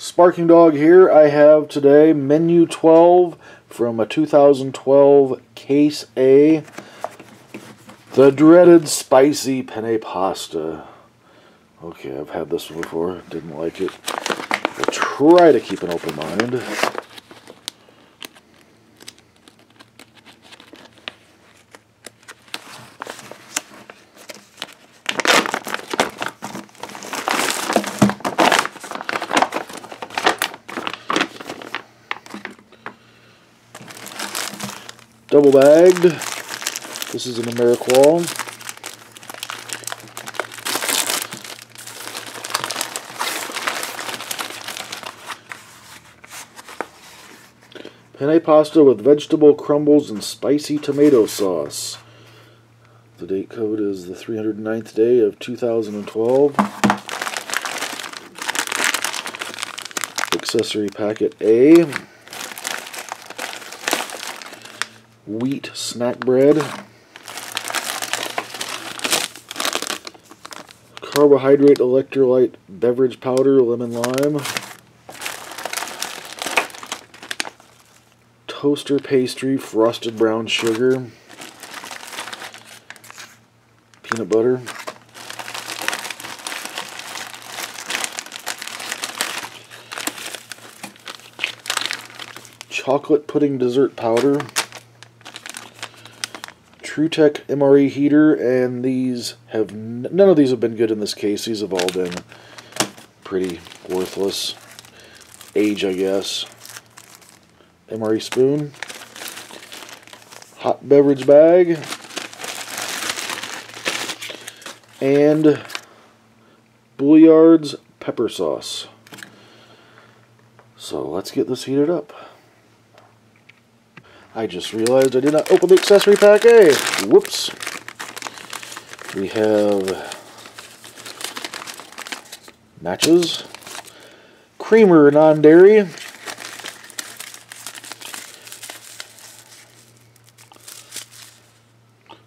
Sparking Dog here. I have today Menu 12 from a 2012 Case A. The dreaded spicy penne pasta. Okay, I've had this one before. Didn't like it. I'll try to keep an open mind. Double bagged. This is an Ameriqual. Penne pasta with vegetable crumbles and spicy tomato sauce. The date code is the 309th day of 2012. Accessory packet A. Wheat snack bread, carbohydrate electrolyte beverage powder, lemon lime, toaster pastry, frosted brown sugar, peanut butter, chocolate pudding dessert powder, TruTech MRE heater, and these have none of these have been good in this case. These have all been pretty worthless. Age, I guess. MRE spoon, hot beverage bag, and Bouillard's pepper sauce. So let's get this heated up. I just realized I did not open the accessory pack A. Whoops. We have matches, creamer non-dairy,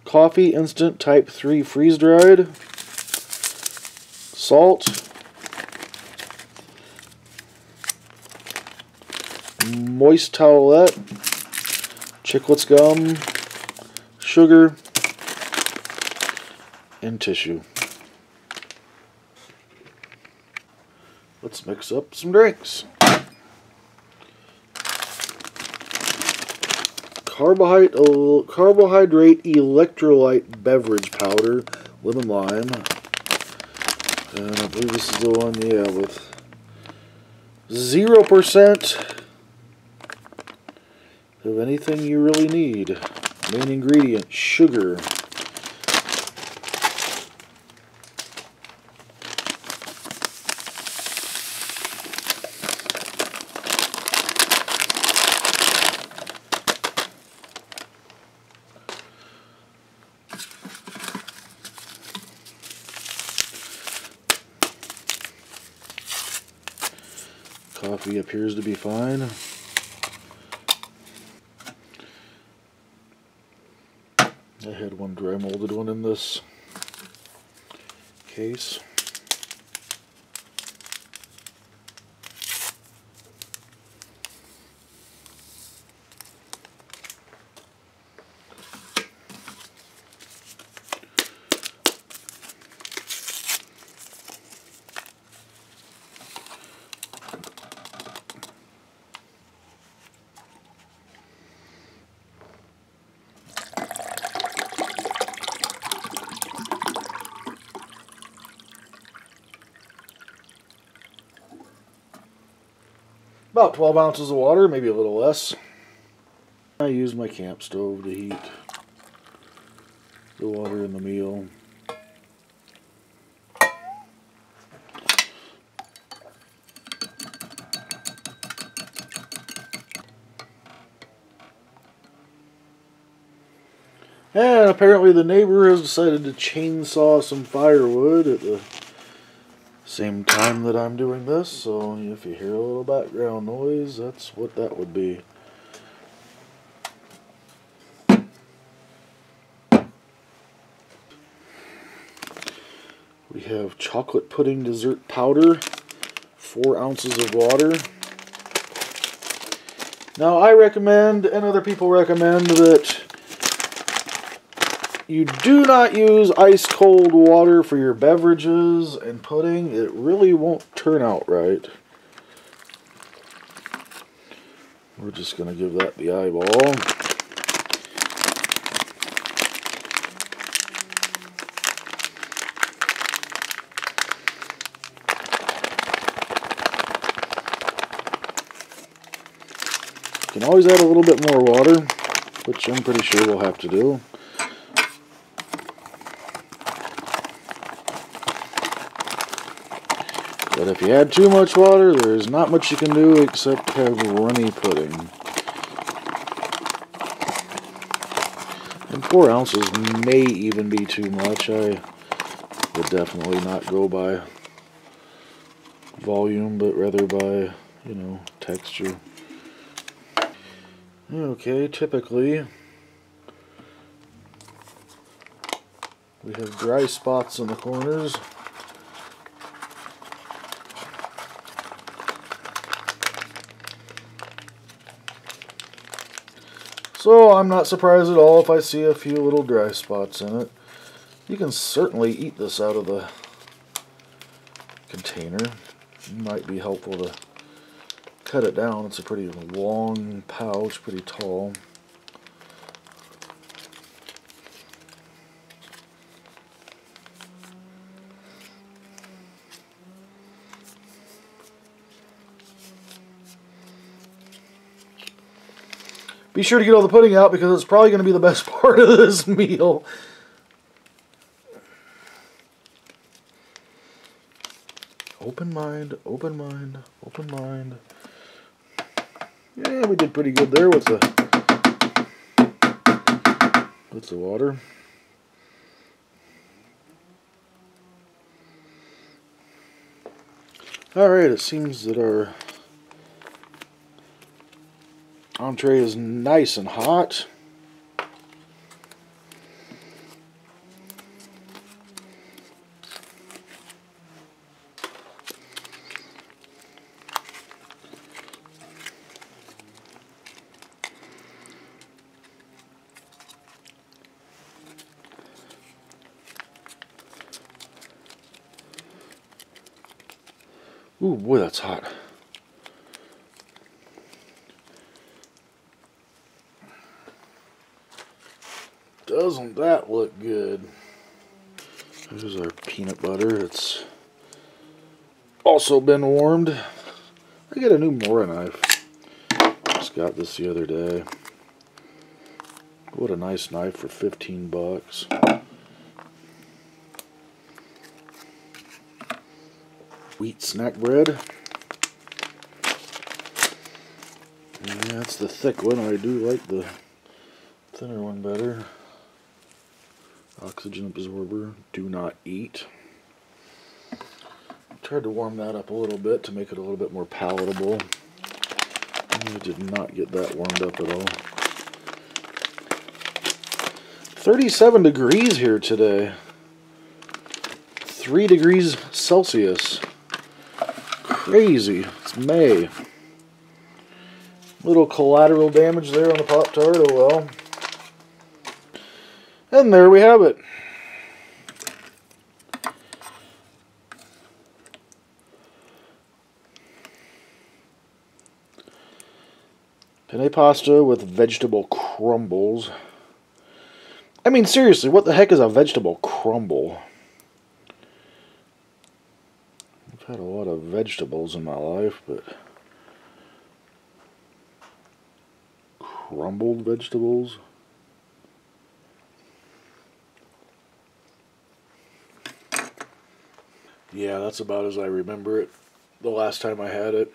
coffee instant type 3 freeze-dried, salt, moist towelette, Chiclets gum, sugar, and tissue. Let's mix up some drinks. Carbohydrate electrolyte beverage powder, lemon lime. And I believe this is the one, yeah, with 0% of anything you really need. Main ingredient, sugar. Coffee appears to be fine. I had one dry molded one in this case. About 12 ounces of water, maybe a little less. I use my camp stove to heat the water in the meal. And apparently the neighbor has decided to chainsaw some firewood at the same time that I'm doing this, so if you hear a little background noise, that's what that would be. We have chocolate pudding dessert powder 4 ounces of water. Now I recommend, and other people recommend, that you do not use ice cold water for your beverages and pudding. It really won't turn out right. We're just going to give that the eyeball. You can always add a little bit more water, which I'm pretty sure we'll have to do. But if you add too much water, there's not much you can do except have runny pudding. And 4 ounces may even be too much. I would definitely not go by volume, but rather by, you know, texture. Okay, typically we have dry spots in the corners. So I'm not surprised at all if I see a few little dry spots in it. You can certainly eat this out of the container. It might be helpful to cut it down. It's a pretty long pouch, pretty tall. Be sure to get all the pudding out because it's probably going to be the best part of this meal. Open mind, open mind, open mind. Yeah, we did pretty good there with the water. Alright, it seems that our entree is nice and hot. Ooh, boy, that's hot. Doesn't that look good? Here's our peanut butter. It's also been warmed. I got a new MRE knife. Just got this the other day. What a nice knife for 15 bucks. Wheat snack bread. Yeah, it's the thick one. I do like the thinner one better. Oxygen absorber. Do not eat. Tried to warm that up a little bit to make it a little bit more palatable. I did not get that warmed up at all. 37 degrees here today. 3 degrees Celsius. Crazy. It's May. Little collateral damage there on the Pop-Tart, oh well. And there we have it. Penne pasta with vegetable crumbles. I mean, seriously, what the heck is a vegetable crumble? I've had a lot of vegetables in my life, but crumbled vegetables? Yeah, that's about as I remember it the last time I had it.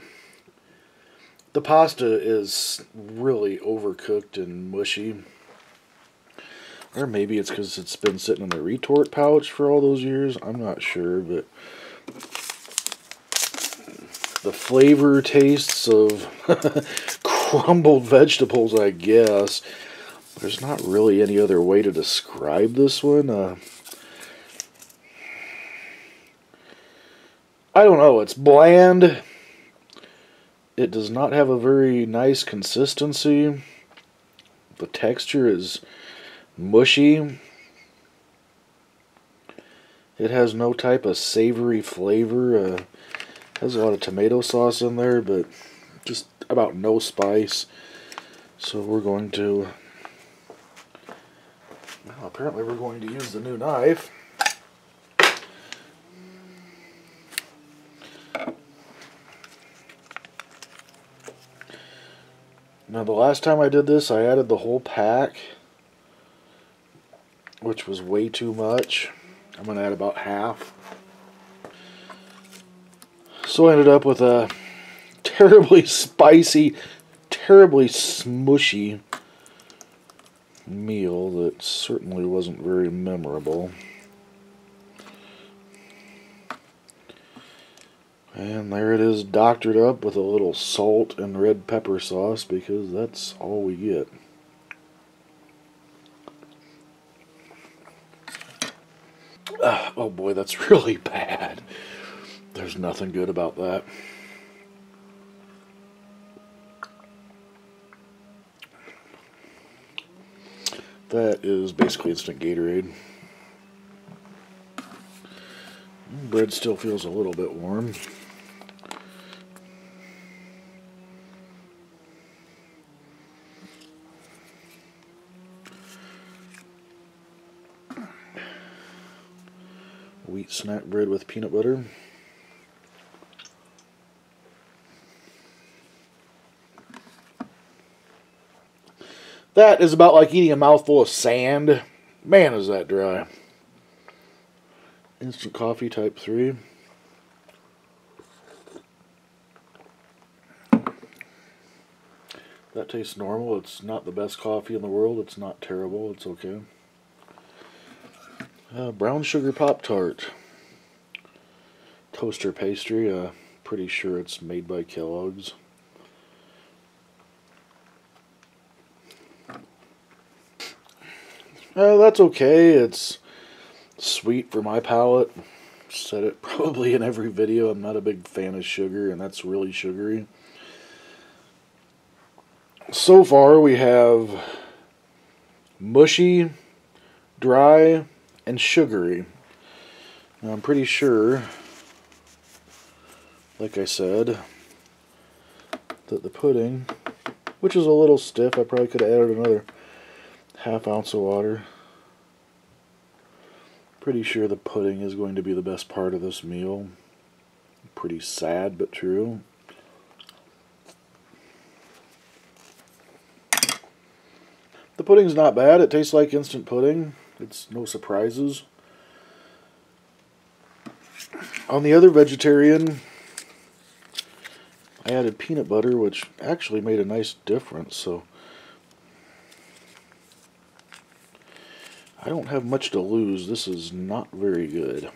The pasta is really overcooked and mushy. Or maybe it's because it's been sitting in the retort pouch for all those years. I'm not sure, but the flavor tastes of crumbled vegetables, I guess. There's not really any other way to describe this one. I don't know, it's bland. It does not have a very nice consistency. The texture is mushy. It has no type of savory flavor. Has a lot of tomato sauce in there, but just about no spice. So we're going to... Well, apparently we're going to use the new knife. Now the last time I did this, I added the whole pack, which was way too much. I'm going to add about half. So I ended up with a terribly spicy, terribly smushy meal that certainly wasn't very memorable. And there it is, doctored up with a little salt and red pepper sauce, because that's all we get. Oh boy, that's really bad. There's nothing good about that. That is basically instant Gatorade. Bread still feels a little bit warm. Wheat snack bread with peanut butter. That is about like eating a mouthful of sand. Man, is that dry. Instant coffee type 3. That tastes normal. It's not the best coffee in the world. It's not terrible. It's okay. Brown sugar Pop-Tart. Toaster pastry. Pretty sure it's made by Kellogg's. That's okay. It's sweet for my palate. Said it probably in every video. I'm not a big fan of sugar, and that's really sugary. So far we have mushy, dry, and sugary. Now I'm pretty sure, like I said, that the pudding, which is a little stiff, I probably could have added another ½ ounce of water. Pretty sure the pudding is going to be the best part of this meal. Pretty sad, but true. The pudding's not bad. It tastes like instant pudding. It's no surprises. On the other vegetarian, I added peanut butter, which actually made a nice difference, so I don't have much to lose. This is not very good.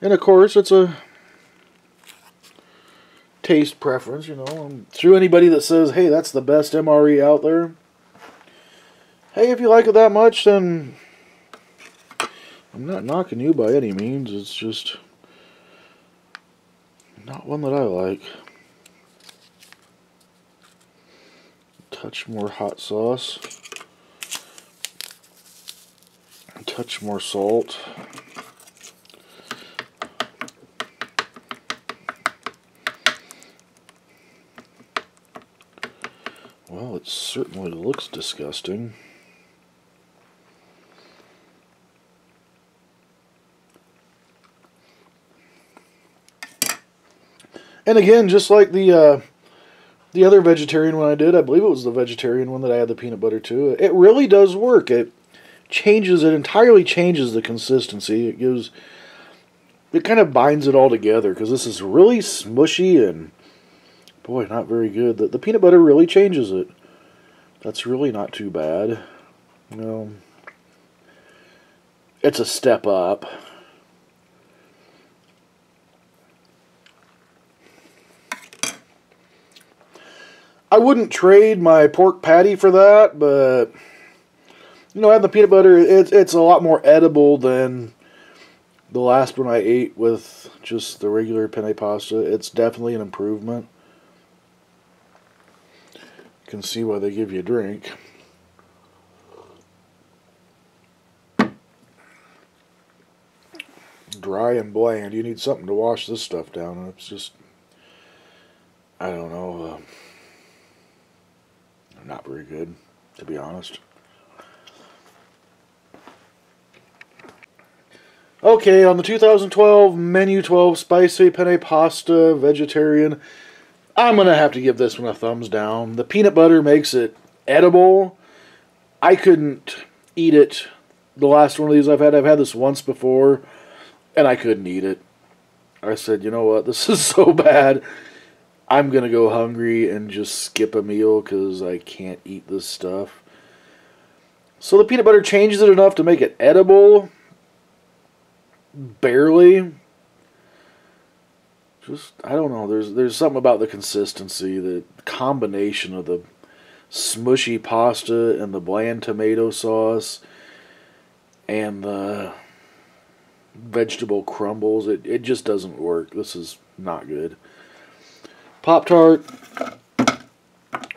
And of course, it's a taste preference, you know. Through anybody that says, hey, that's the best MRE out there. Hey, if you like it that much, then I'm not knocking you by any means. It's just not one that I like. A touch more hot sauce. A touch more salt. Well, it certainly looks disgusting. And again, just like the other vegetarian one I did, I believe it was the vegetarian one that I had the peanut butter to, it really does work. It entirely changes the consistency. It kind of binds it all together, because this is really smushy and, boy, not very good. The peanut butter really changes it. That's really not too bad. You know, it's a step up. I wouldn't trade my pork patty for that, but you know, having the peanut butter, it's a lot more edible than the last one I ate with just the regular penne pasta. It's definitely an improvement. You can see why they give you a drink. Dry and bland. You need something to wash this stuff down, and it's just, I don't know, not very good, to be honest. Okay, on the 2012 Menu 12 Spicy Penne Pasta Vegetarian, I'm going to have to give this one a thumbs down. The peanut butter makes it edible. I couldn't eat it the last one of these I've had. I've had this once before, and I couldn't eat it. I said, you know what, this is so bad. I'm going to go hungry and just skip a meal because I can't eat this stuff. So the peanut butter changes it enough to make it edible. Barely. Just, I don't know. There's something about the consistency, the combination of the smushy pasta and the bland tomato sauce and the vegetable crumbles. It just doesn't work. This is not good. Pop-Tart.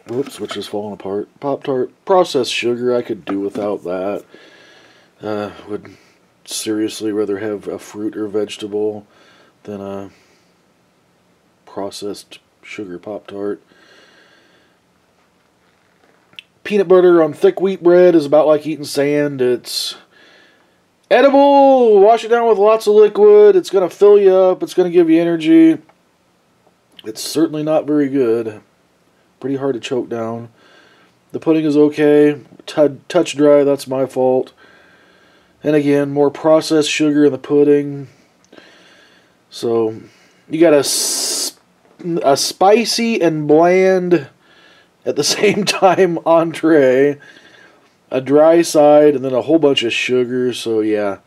Whoops, which is falling apart. Pop-Tart. Processed sugar, I could do without that. Would seriously rather have a fruit or vegetable than a processed sugar Pop-Tart. Peanut butter on thick wheat bread is about like eating sand. It's edible. Wash it down with lots of liquid. It's going to fill you up. It's going to give you energy. It's certainly not very good. Pretty hard to choke down. The pudding is okay. Touch dry, that's my fault. And again, more processed sugar in the pudding. So, you got a spicy and bland at the same time entree, a dry side, and then a whole bunch of sugar. So, yeah,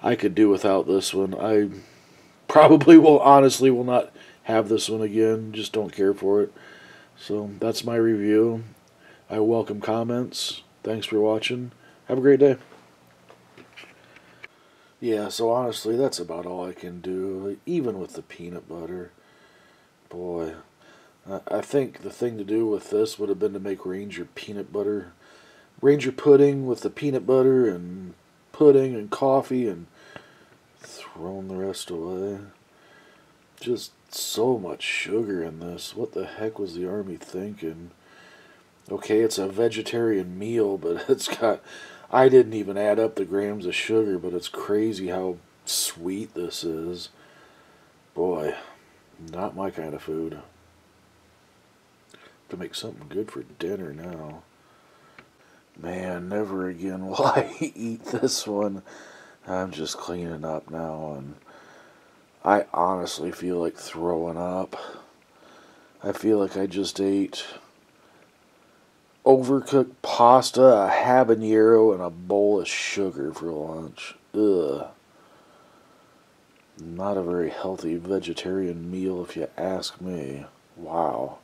I could do without this one. I probably honestly will not have this one again. Just don't care for it. So, that's my review. I welcome comments. Thanks for watching. Have a great day. Yeah, so honestly, that's about all I can do, even with the peanut butter. Boy, I think the thing to do with this would have been to make Ranger pudding with the peanut butter and pudding and coffee and thrown the rest away. Just so much sugar in this. What the heck was the Army thinking? Okay, it's a vegetarian meal, but it's got... I didn't even add up the grams of sugar, but it's crazy how sweet this is. Boy, not my kind of food. To make something good for dinner now. Man, never again will I eat this one. I'm just cleaning up now, and I honestly feel like throwing up. I feel like I just ate overcooked pasta, a habanero, and a bowl of sugar for lunch. Ugh. Not a very healthy vegetarian meal if you ask me. Wow.